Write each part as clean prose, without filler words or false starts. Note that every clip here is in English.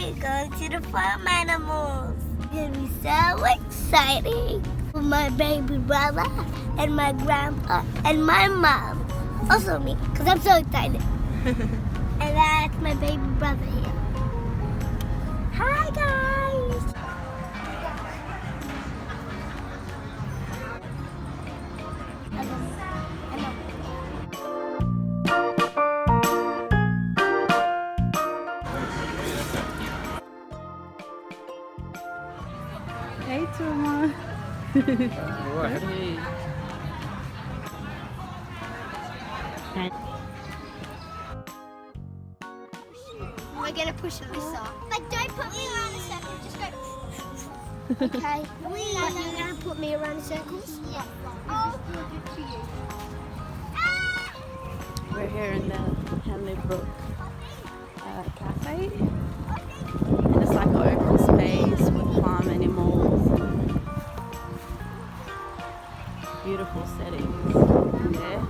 we're going to the farm animals. It's gonna be so exciting. With my baby brother and my grandpa and my mom. Also me, because I'm so excited. And that's my baby brother here. Hi guys! Hey, Tuma. We're gonna push Alyssa. But don't put me around a circle, just go. Okay. But you're gonna put me around in circles? Yeah. Oh, good to you. We're here in the Henley Brook cafe. And it's like an open space with farm animals and beautiful settings there.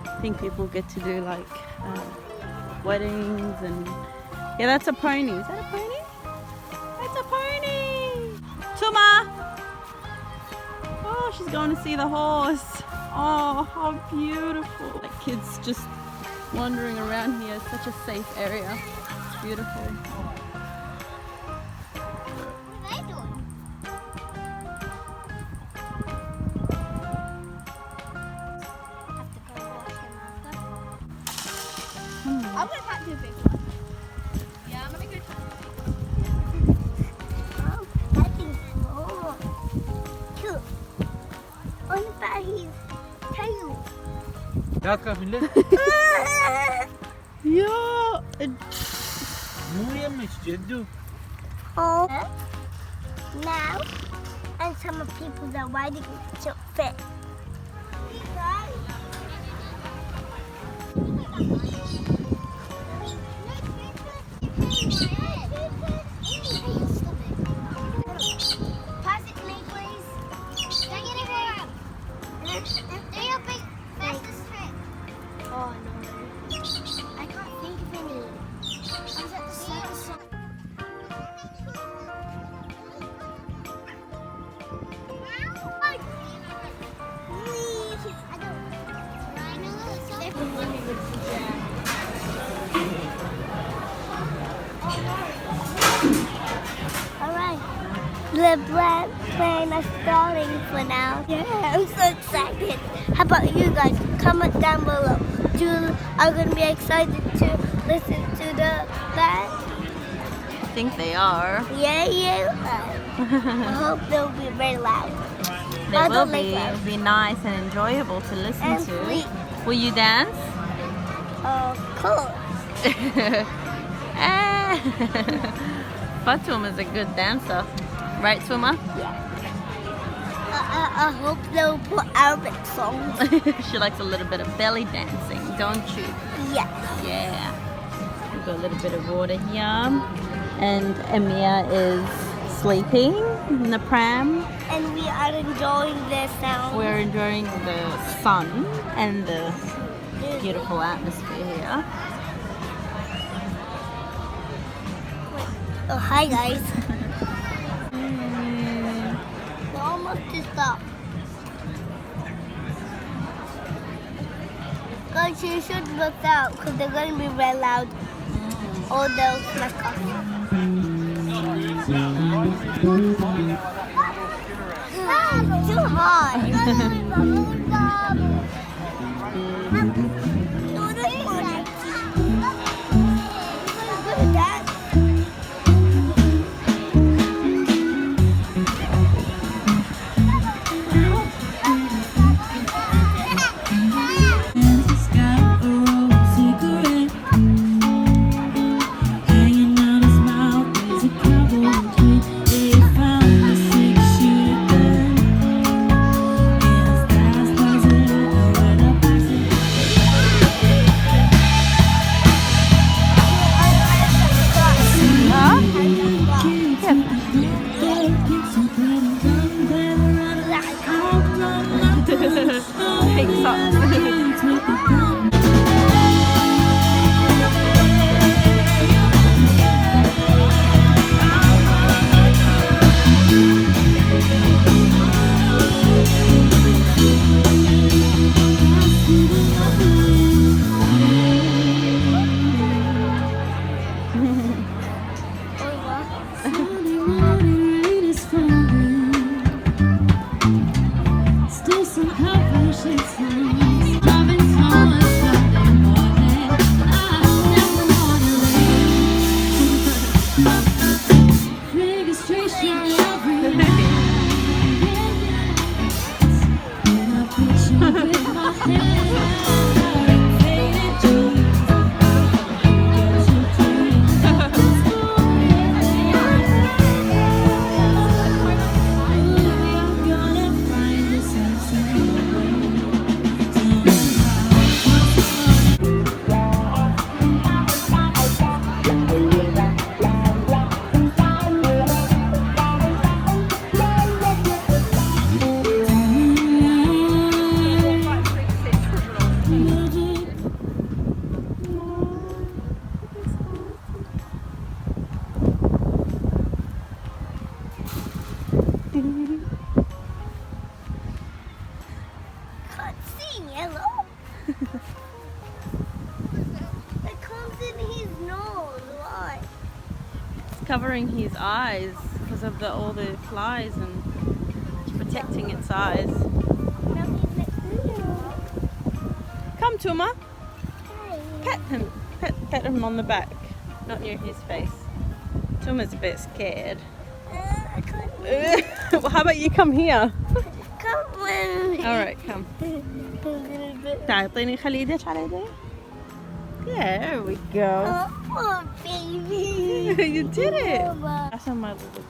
I think people get to do like weddings and yeah, that's a pony. Is that a pony? That's a pony. Tuma. Oh, she's going to see the horse. Oh, how beautiful. Like kids just wandering around here. It's such a safe area. It's beautiful. What are they doing? Have to go wash them after. I'm gonna pack two big ones. Yeah, I'm gonna go. Oh, that thing's cool. Cute. On the back his tail. Rahat kal millet. Yeah. Mu yemiş Ceddu. Oh. Now, and some of people are riding to fit. Pass it to me, please. Take it around. Do your big fastest trick. Oh no. I can't think of any. I was at the circus. Alright, the plane is starting for now. Yeah, I'm so excited. How about you guys? Comment down below. Are you going to be excited to listen to the band? I think they are. Yeah, you are. I hope they'll be very loud. They I will don't be. like loud. It'll be nice and enjoyable to listen And to. sweet. Will you dance? Of course. Fatum is a good dancer. Right, Tuma? Yeah. I hope they'll put Arabic songs. She likes a little bit of belly dancing, don't you? Yes. Yeah. We've got a little bit of water here. And Amir is sleeping in the pram. And we are enjoying the sound. We're enjoying the sun and the beautiful atmosphere here. Oh, hi guys. We're almost to stop. Guys, you should look out because they're going to be very loud. Or they'll smack us. Too high. covering his eyes because of all the flies and protecting its eyes. Come, Tuma. Pet him. Pet him on the back, not near his face. Tuma's a bit scared. Well, how about you come here? Come with me. All right, come. تعطيني خلي يدك على يدي. There we go. Oh, baby. You did it. Mama. That's on my little.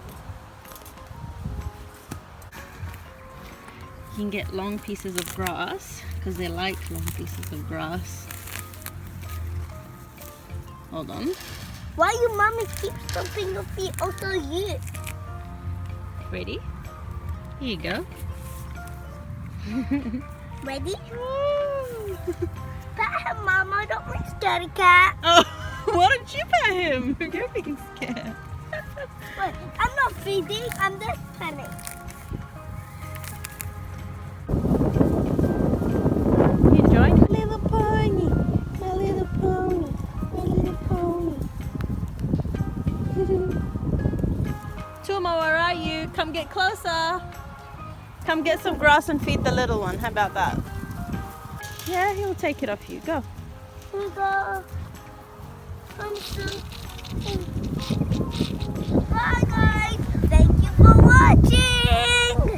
You can get long pieces of grass because they like long pieces of grass. Hold on. Why your mommy keep stomping your feet also you? Ready? Here you go. Ready? Pat him, Mama. Don't be scared, cat. Oh, why don't you pet him? You're being scared. Wait, I'm not feeding. I'm just petting. You enjoying it? Little pony. My little pony. My little pony. Tuma, where are you? Come get closer. Come get some grass and feed the little one. How about that? Yeah, he'll take it off you. Go. Here we go.